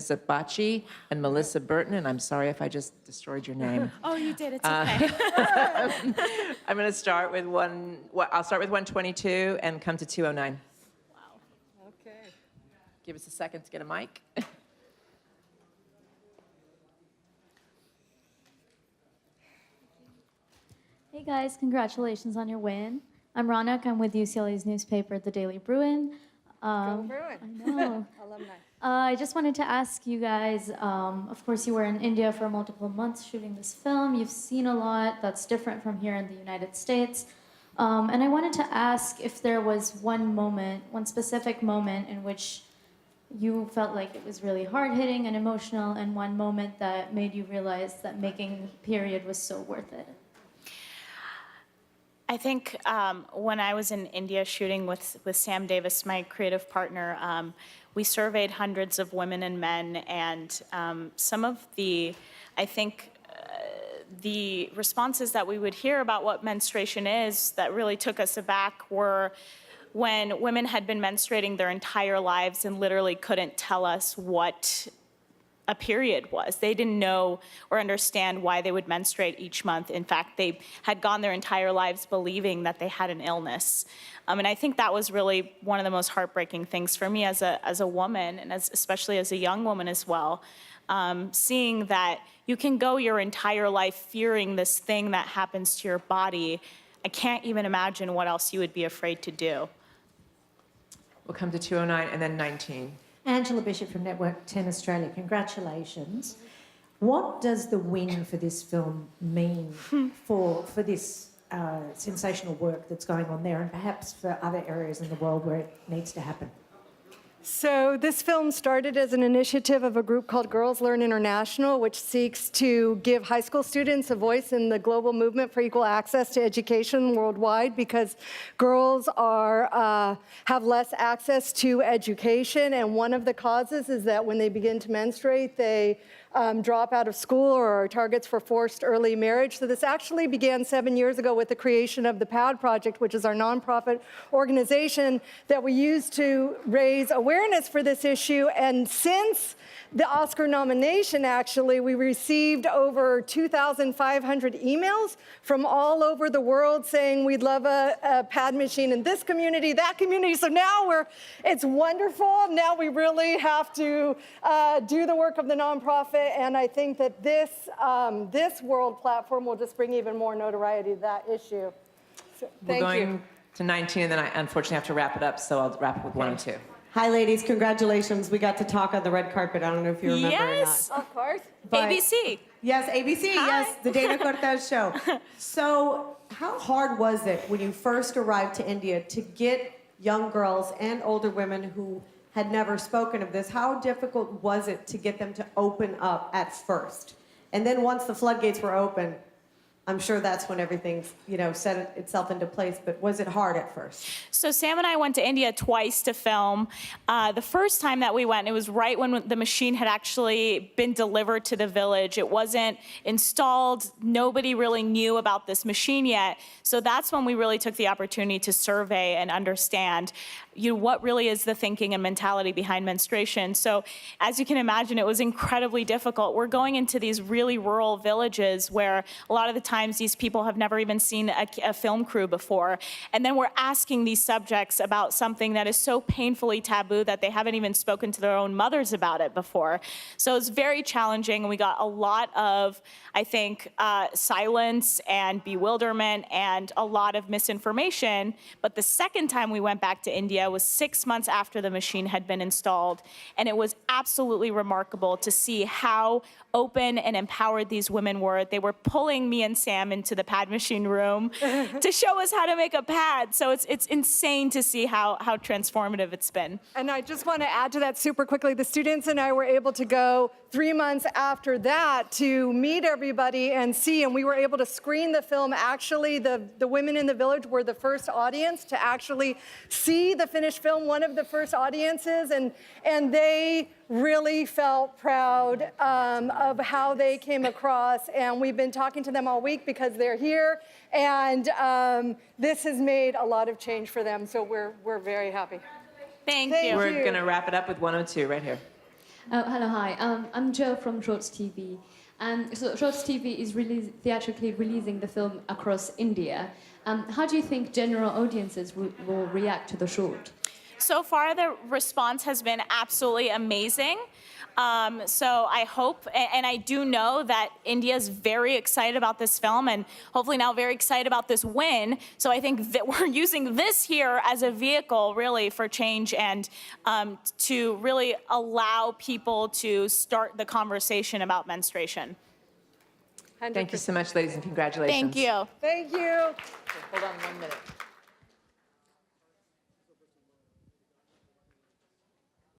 Zehtabchi and Melissa Berton, and I'm sorry if I just destroyed your name. Oh, you did. It's okay. I'm going to start with I'll start with 122 and come to 209. Wow. Okay. Give us a second to get a mic. Hey guys, congratulations on your win. I'm Ronak. I'm with UCLA's newspaper, The Daily Bruin. Go Bruin. I know. Alumni. I just wanted to ask you guys, of course you were in India for multiple months shooting this film. You've seen a lot that's different from here in the United States. And I wanted to ask if there was one specific moment in which you felt like it was really hard-hitting and emotional, and one moment that made you realize that making Period was so worth it. I think when I was in India shooting with Sam Davis, my creative partner, we surveyed hundreds of women and men, and some of the, I think, the responses that we would hear about what menstruation is that really took us aback were when women had been menstruating their entire lives and literally couldn't tell us what a period was. They didn't know or understand why they would menstruate each month. In fact, they had gone their entire lives believing that they had an illness. And I think that was really one of the most heartbreaking things for me as a woman, and especially as a young woman as well. Seeing that you can go your entire life fearing this thing that happens to your body. I can't even imagine what else you would be afraid to do. We'll come to 209 and then 19. Angela Bishop from Network 10 Australia, congratulations. What does the win for this film mean for this sensational work that's going on there, and perhaps for other areas in the world where it needs to happen? So this film started as an initiative of a group called Girls Learn International, which seeks to give high school students a voice in the global movement for equal access to education worldwide, because girls have less access to education, and one of the causes is that when they begin to menstruate, they drop out of school or are targets for forced early marriage. So this actually began 7 years ago with the creation of the PAD Project, which is our nonprofit organization that we use to raise awareness for this issue. And since the Oscar nomination, actually, we received over 2,500 emails from all over the world saying we'd love a pad machine in this community, that community. So now it's wonderful. Now we really have to do the work of the nonprofit. And I think that this world platform will just bring even more notoriety to that issue. So, We're going to 19, and then I unfortunately have to wrap it up, so I'll wrap it with 102. Hi, ladies. Congratulations. We got to talk on the red carpet. I don't know if you remember Yes, or not. Of course. But- ABC. Yes, ABC. Hi. Yes, the Dana Cortez show. So how hard was it when you first arrived to India to get young girls and older women who had never spoken of this? How difficult was it to get them to open up at first? And then once the floodgates were open, I'm sure that's when everything, set itself into place. But was it hard at first? So Sam and I went to India twice to film. The first time that we went, it was right when the machine had actually been delivered to the village. It wasn't installed. Nobody really knew about this machine yet. So that's when we really took the opportunity to survey and understand what really is the thinking and mentality behind menstruation. So as you can imagine, it was incredibly difficult. We're going into these really rural villages where a lot of the times these people have never even seen a film crew before. And then we're asking these subjects about something that is so painfully taboo that they haven't even spoken to their own mothers about it before. So it's very challenging, and we got a lot of, I think, silence and bewilderment and a lot of misinformation. But the second time we went back to India was 6 months after the machine had been installed, and it was absolutely remarkable to see how open and empowered these women were. They were pulling me and Sam into the pad machine room to show us how to make a pad. So it's insane to see how transformative it's been. And I just want to add to that super quickly. The students and I were able to go 3 months after that to meet everybody and see, and we were able to screen the film. Actually, the women in the village were the first audience to actually see the finished film, one of the first audiences, and they really felt proud of how they came across. And we've been talking to them all week because they're here, and this has made a lot of change for them, so we're very happy. Thank you. We're going to wrap it up with 102 right here. Hello, hi. I'm Joe from Shorts TV. And so Shorts TV is theatrically releasing the film across India. How do you think general audiences will react to the short? So far, the response has been absolutely amazing. So I hope, and I do know that India is very excited about this film and hopefully now very excited about this win. So I think that we're using this here as a vehicle really for change and to really allow people to start the conversation about menstruation. Thank you so much, ladies, and congratulations. Thank you. Thank you. Hold on 1 minute.